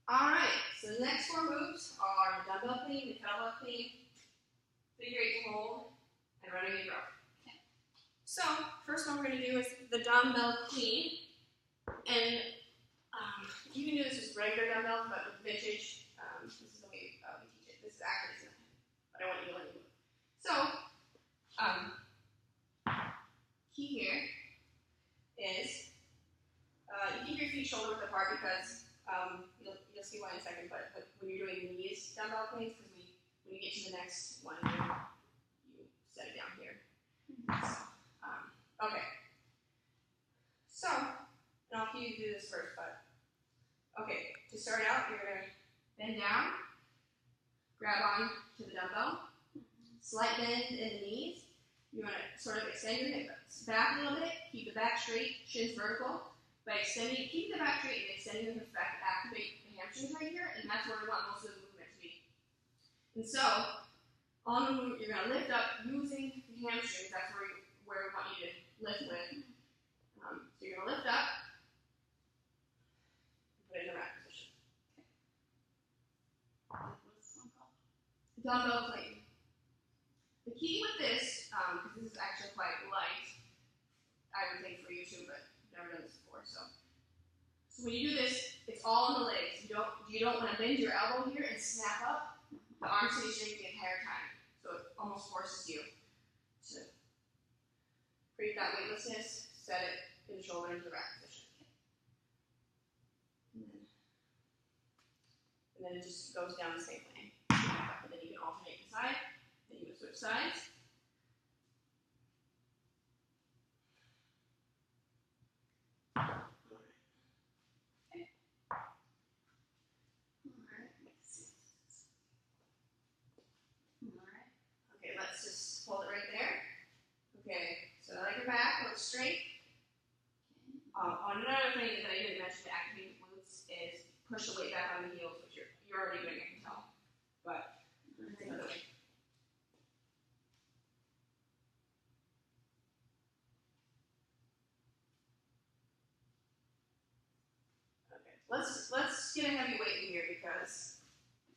Alright, so the next 4 moves are the dumbbell clean, the kettlebell clean, figure 8 to hold, and renegade row. So, first one we're going to do is the dumbbell clean. And you can do this with regular dumbbells, but with vintage, this is the way we teach it. This is actually, but I want you to learn it. So, key here is you keep your feet shoulder width apart because you'll see why in a second. But when you're doing these dumbbell cleans, because when you get to the next one, you set it down here. Okay. So, and I'll have you do this first, but okay. To start out, you're gonna bend down, grab on to the dumbbell, slight bend in the knees. You want to sort of extend your hips back a little bit, keep the back straight, shins vertical. By extending, keep the back straight and extending the hips back to activate the hamstrings right here, and that's where we want most of the movement to be. And so, on the movement, you're going to lift up using the hamstrings. That's where we want you to lift with. So you're going to lift up, and put it in the rack position. What is this one called? Dumbbell clean. The key with this, because this is actually quite light, I would think for you too, but I've never done this before. So when you do this, it's all on the legs. You don't want to bend your elbow here and snap up. The arm stays straight the entire time. So it almost forces you to create that weightlessness, set it in the shoulder into the rack position. And then it just goes down the same way. And then you can alternate the side, then you can switch sides. Okay, let's just hold it right there. Okay, so I like your back, look straight. Another thing that I didn't mention to activate the glutes is push the weight back on the heels, which you're already doing, I can tell. But that's another way. Okay, let's get a heavy weight in here because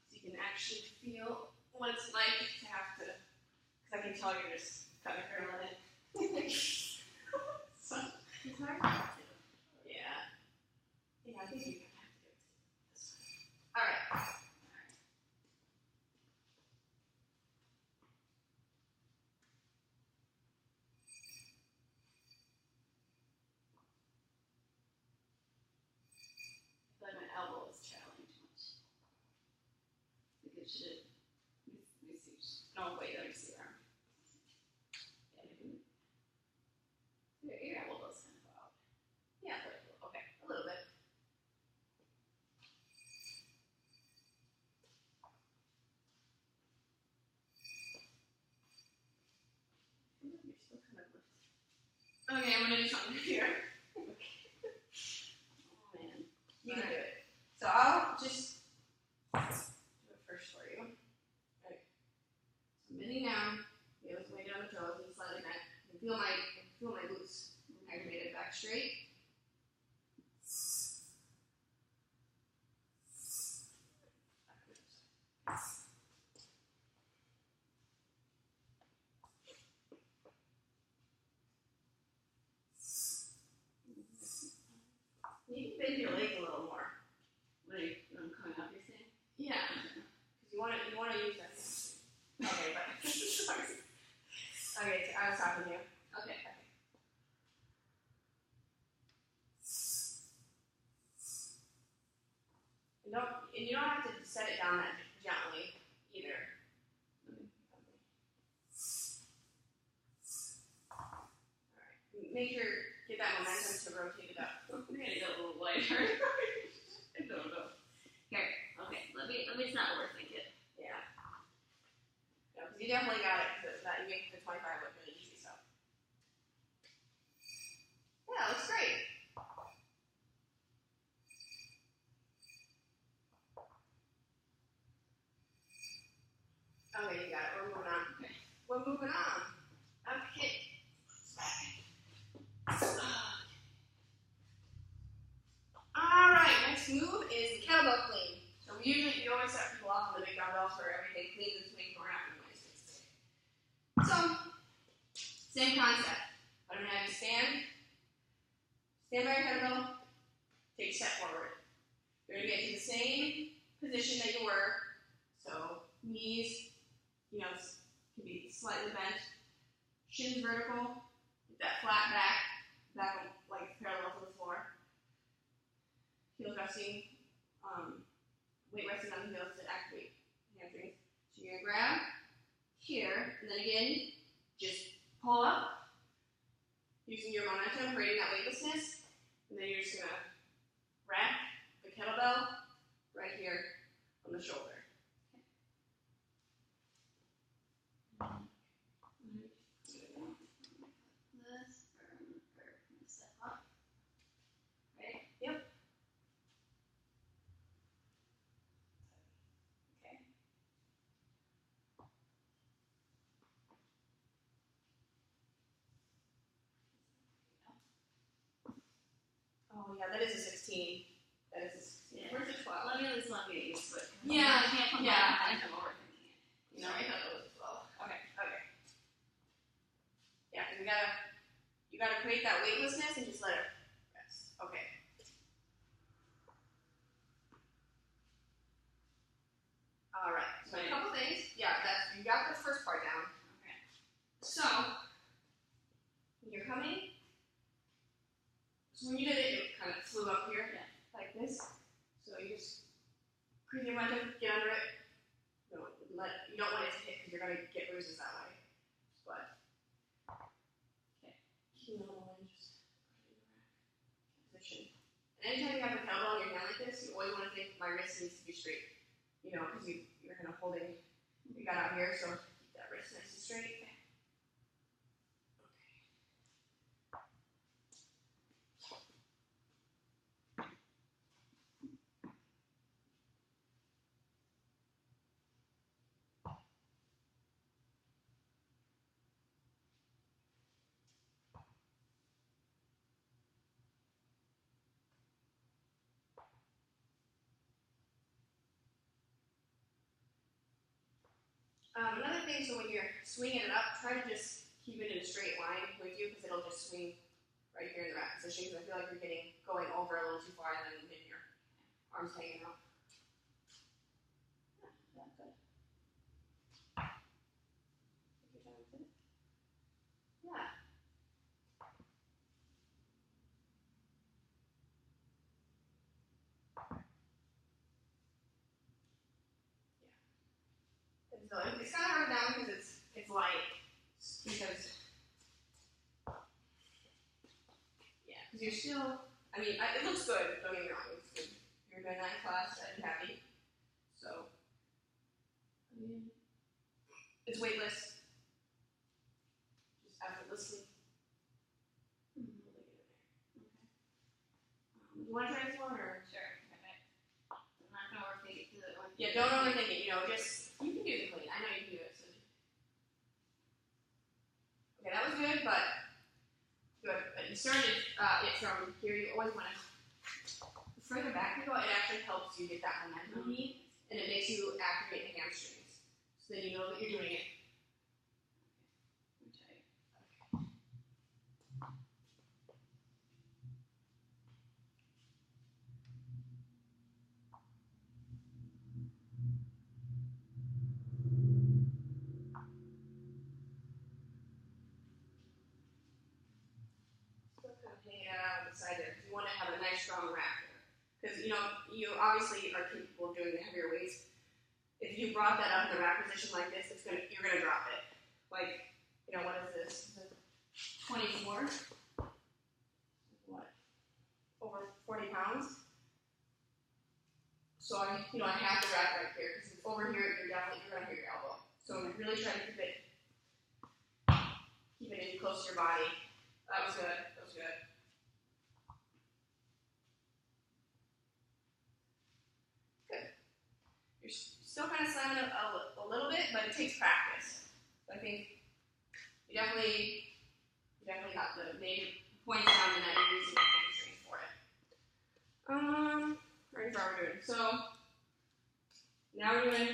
so you can actually feel what it's like to have to, because I can tell you're just kind of curling it. So, it's hard not to. Yeah. Yeah, I think you have to do it this way. Alright. I feel like my elbow is traveling too much. I think it should. Let me see. No, wait, let me see your arm. Yeah, maybe. Your elbow goes kind of out. Yeah, okay, a little bit. You're still kind of lifted. Okay, I'm going to do something here. Oh, man. You can do it. So I'll just do it first for you. Okay. So I'm bending down, heels way down the toes, and slightly back. You can feel my glutes activated back straight. You can bend your legs a little more. What are you coming up, you're saying? Yeah, because you want to use that. Okay, but sorry. Okay, so I was talking to you. Okay. And you don't have to set it down that gently either. All right. Make sure get that momentum to rotate it up. I'm gonna go a little lighter. I don't know. Here, okay. Let me just not overthink it. Yeah. No, because you definitely got it. That you make the 25 look really easy. So. Yeah, looks great. Okay, you got it. We're moving on. Okay. We're moving on. Okay. Alright, next move is the kettlebell clean. we always set people off on the big dumbbells for everything clean this week, and we're not doing this today. So, same concept. I'm going to have you stand by your kettlebell, take a step forward. You're going to get to the same position that you were. So, knees, can be slightly bent. Shins vertical. Get that flat back like parallel to the floor. Heels resting, weight resting on the heels to activate hamstrings. So you're going to grab here, and then again, just pull up, using your momentum, creating that weightlessness, and then you're just going to wrap the kettlebell right here on the shoulder. Step up. Right? Yep. Okay. Oh yeah, that is a 16. That is a 16. Yeah. Where's the 12? Let me at least not get used to it. Yeah, I can't come yeah. back and I'm overthinking it. No, I thought that was a 12. Okay. Yeah, because you gotta create that weightlessness and just let it rest. Okay. All right. So a couple things. Yeah, you got the first part down. Okay. So when you're coming, so when you did it, it kind of flew up here, like this. So you just create your momentum, get under it. You don't want it to hit because you're gonna get bruises that way. But keep it normal and just put it in the rack position. And anytime you have a kettlebell in your hand like this, you always want to think my wrist needs to be straight. Because you're kind of holding you got out here, so keep that wrist nice and straight. Another thing, so when you're swinging it up, try to just keep it in a straight line with you because it'll just swing right here in the rack position because I feel like you're going over a little too far and then getting your arms hanging out. Yeah, good. Take your time with it. Yeah. And so it's kind of hard down because it's light. Because you're still, it looks good, don't get me wrong, it looks good. You're doing that in class, I'm happy. So, it's weightless. Just effortlessly. You want to try this one, or? Sure. Okay. I'm not going to overthink it because it won't. Yeah, don't overthink it, you can do the clean. I know you can do it. So. Okay, that was good, but you started it from here. You always want to, the further back you go, it actually helps you get that momentum you need, and it makes you activate the hamstrings. So then you know that you're doing it. Side there because you want to have a nice strong rack there. Because you obviously are capable of doing the heavier weights. If you brought that up in the rack position like this, you're gonna drop it. Like, what is this? Is it 24? What? Over 40 pounds. So I have the rack right here because it's over here. You're gonna hit your elbow. So really try to keep it in close to your body. That was good. That was good. You're still kind of slamming a little bit, but it takes practice. So I think you definitely got the major points down and that you're using the hamstrings for it. Ready for what we're doing. So Now we're doing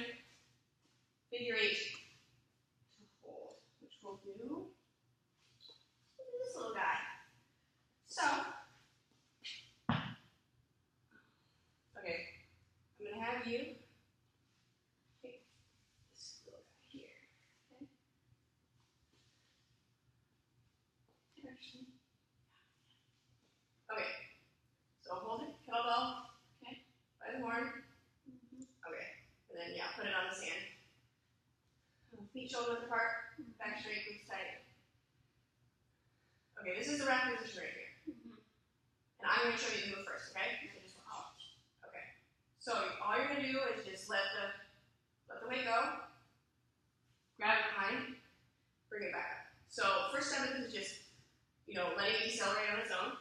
figure 8 to hold, which we'll do with this little guy. So, okay, I'm going to have you take this little guy here. Okay, so hold it, kettlebell, okay, by the horn. Okay, and then yeah, put it on the sand. Feet shoulder width apart, back straight, glutes tight. Okay, this is the rack position right here. And I'm going to show you the move first, okay? So just watch. Okay. So all you're going to do is just let the weight go, grab it behind, bring it back up. So first step of this is just, letting it decelerate on its own.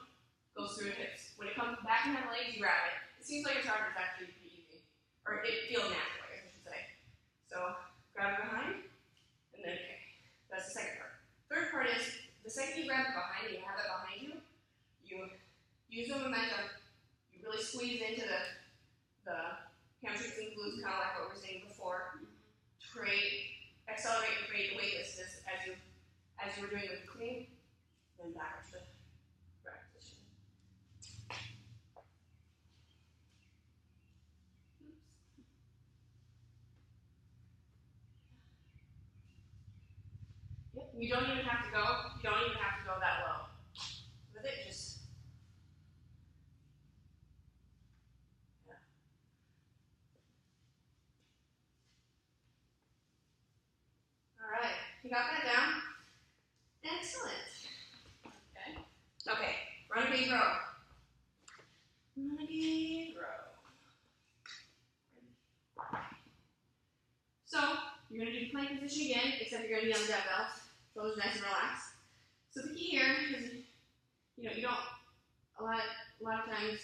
Goes through the hips. When it comes back in the legs, you grab it. It seems like it's hard, but it's actually pretty easy. Or it feels natural, I guess I should say. So grab it behind, and then okay. That's the second part. Third part is, the second you grab it behind and you have it behind you, you use the momentum, you really squeeze into the hamstrings and glutes, kind of like what we were saying before, to accelerate and create the weightlessness as you were doing with the clean, then back up to the right position. Yep. You don't even have to go that low. With it, just all right. You got that down? Excellent. Okay. Renegade row. Renegade row. So you're going to do the plank position again, except you're going to be on the dumbbells. Shoulders nice and relaxed. So the key here is, you don't, a lot of times,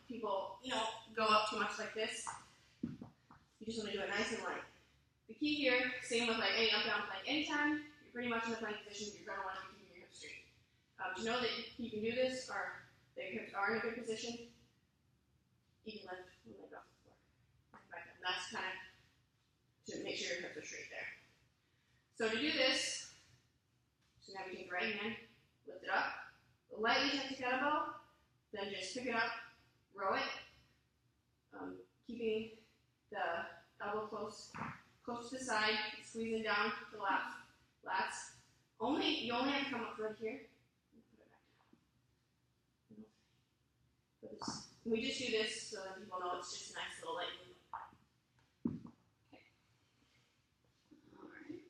people, go up too much like this. You just want to do it nice and light. The key here, same with like any up down plank. Anytime you're pretty much in the plank position, you're going to want to keep your hips straight. To know that you can do this, or that your hips are in a good position, you can lift one leg off the floor. Back up. And that's kind of to make sure your hips are straight there. So to do this, so now we take the right hand, lift it up, lightly touch the kettlebell, then just pick it up, row it, keeping the elbow close to the side, squeezing down to the lats. You only have to come up right here and put it back down. We just do this so that people know it's just a nice little light movement. Okay. All right.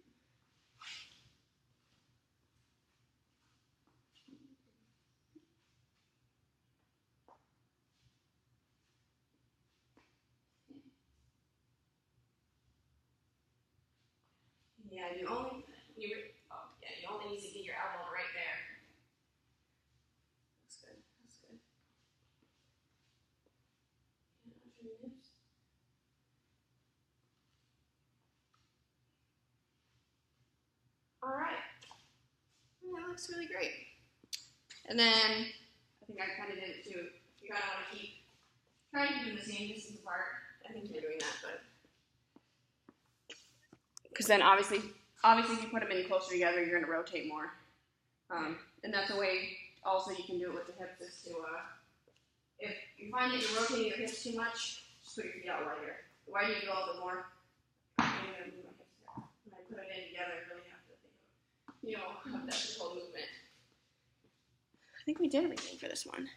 Yeah, you only need to get your elbow right there. That's good. All right. That looks really great. And then I think I kind of did it too. You kind of want to try to keep them the same distance apart. I think you're doing that, but because then obviously if you put them in closer together, you're going to rotate more. And that's a way also you can do it with the hips is to, if you find that you're rotating your hips too much, just put your feet out wider. The wider you go, the more I'm going to move my hips down. When I put it in together, I really have to think of, of that whole movement. I think we did everything for this one.